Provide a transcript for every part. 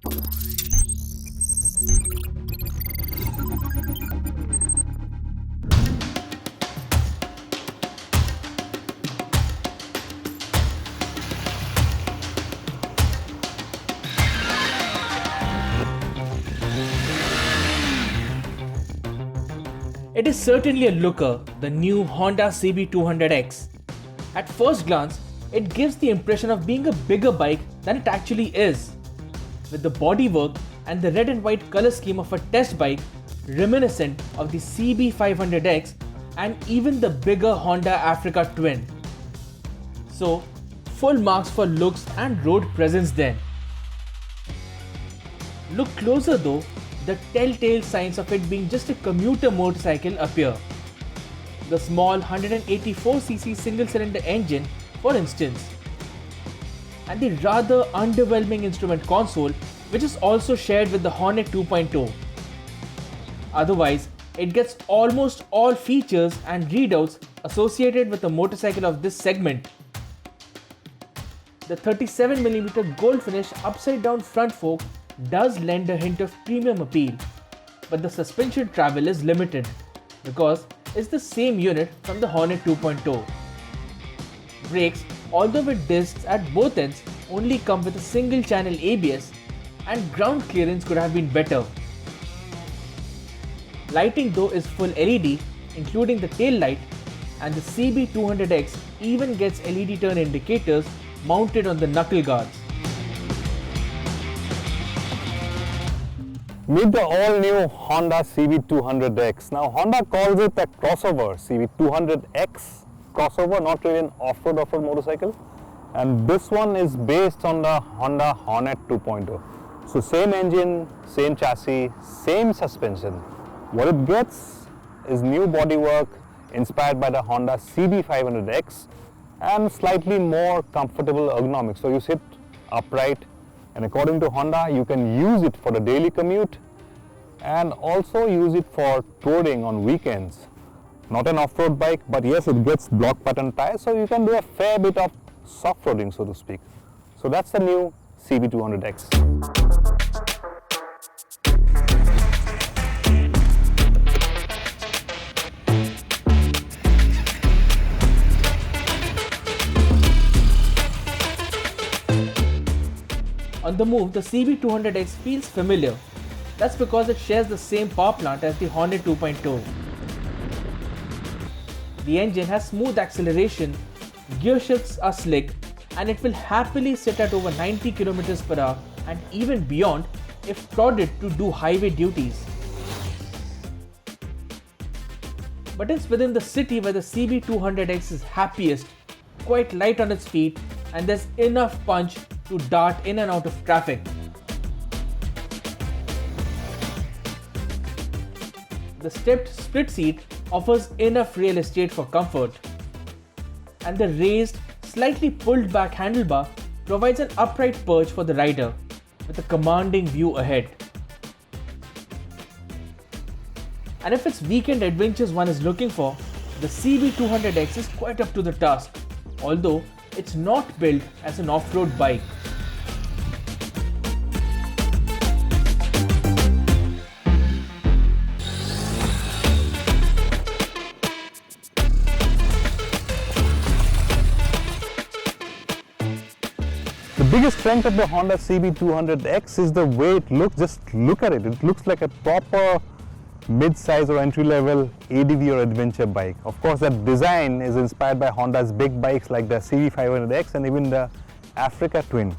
It is certainly a looker, the new Honda CB200X. At first glance, it gives the impression of being a bigger bike than it actually is. With the bodywork and the red and white color scheme of a test bike reminiscent of the CB500X and even the bigger Honda Africa Twin. So, full marks for looks and road presence then. Look closer though, the telltale signs of it being just a commuter motorcycle appear. The small 184cc single-cylinder engine, for instance, and the rather underwhelming instrument console, which is also shared with the Hornet 2.0. Otherwise, it gets almost all features and readouts associated with a motorcycle of this segment. The 37mm gold finish upside down front fork does lend a hint of premium appeal, but the suspension travel is limited because it's the same unit from the Hornet 2.0. Brakes, although with discs at both ends, only come with a single channel ABS, and ground clearance could have been better. Lighting though is full LED, including the tail light, and the CB200X even gets LED turn indicators mounted on the knuckle guards. Meet the all-new Honda CB200X. Now Honda calls it a crossover, CB200X crossover, not really an off-road motorcycle. And this one is based on the Honda Hornet 2.0. So same engine, same chassis, same suspension. What it gets is new bodywork inspired by the Honda CB500X and slightly more comfortable ergonomics. So you sit upright, and according to Honda, you can use it for the daily commute and also use it for touring on weekends. Not an off-road bike, but yes, it gets block pattern tires, so you can do a fair bit of soft-roading, so to speak. So that's the new CB200X. On the move, the CB200X feels familiar. That's because it shares the same power plant as the Hornet 2.0. The engine has smooth acceleration, gear shifts are slick, and it will happily sit at over 90 km per hour and even beyond if prodded to do highway duties. But it's within the city where the CB200X is happiest, quite light on its feet, and there's enough punch to dart in and out of traffic. The stepped split seat offers enough real estate for comfort, and the raised, slightly pulled back handlebar provides an upright perch for the rider with a commanding view ahead. And if it's weekend adventures one is looking for, the CB200X is quite up to the task, although it's not built as an off-road bike. The biggest strength of the Honda CB200X is the way it looks. Just look at it. It looks like a proper mid-size or entry-level ADV or adventure bike. Of course, that design is inspired by Honda's big bikes like the CB500X and even the Africa Twin.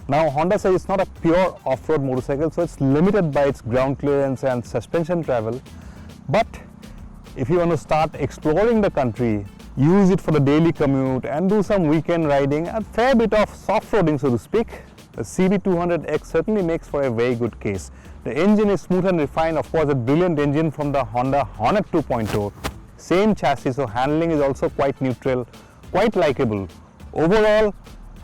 Now, Honda says it's not a pure off-road motorcycle, so it's limited by its ground clearance and suspension travel. But if you want to start exploring the country, use it for the daily commute and do some weekend riding, a fair bit of soft-roading, so to speak, the CB200X certainly makes for a very good case. The engine is smooth and refined, of course, a brilliant engine from the Honda Hornet 2.0. Same chassis, so handling is also quite neutral, quite likable. Overall,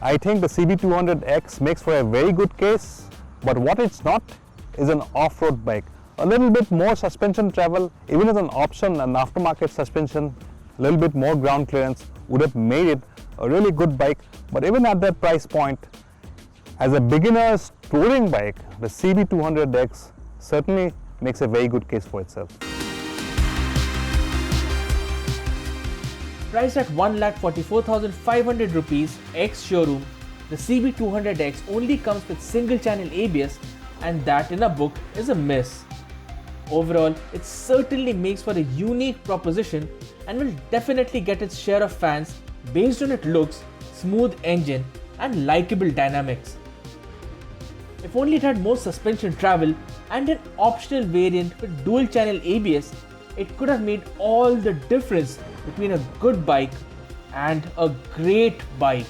I think the CB200X makes for a very good case, but what it's not is an off-road bike. A little bit more suspension travel, even as an option, an aftermarket suspension, a little bit more ground clearance would have made it a really good bike. But even at that price point, As a beginner's touring bike, the CB200X certainly makes a very good case for itself. Priced at 1,44,500 rupees ex-showroom, the CB200X only comes with single-channel ABS, and that in a book is a miss. Overall, it certainly makes for a unique proposition and will definitely get its share of fans based on its looks, smooth engine and likable dynamics. If only it had more suspension travel and an optional variant with dual channel ABS, it could have made all the difference between a good bike and a great bike.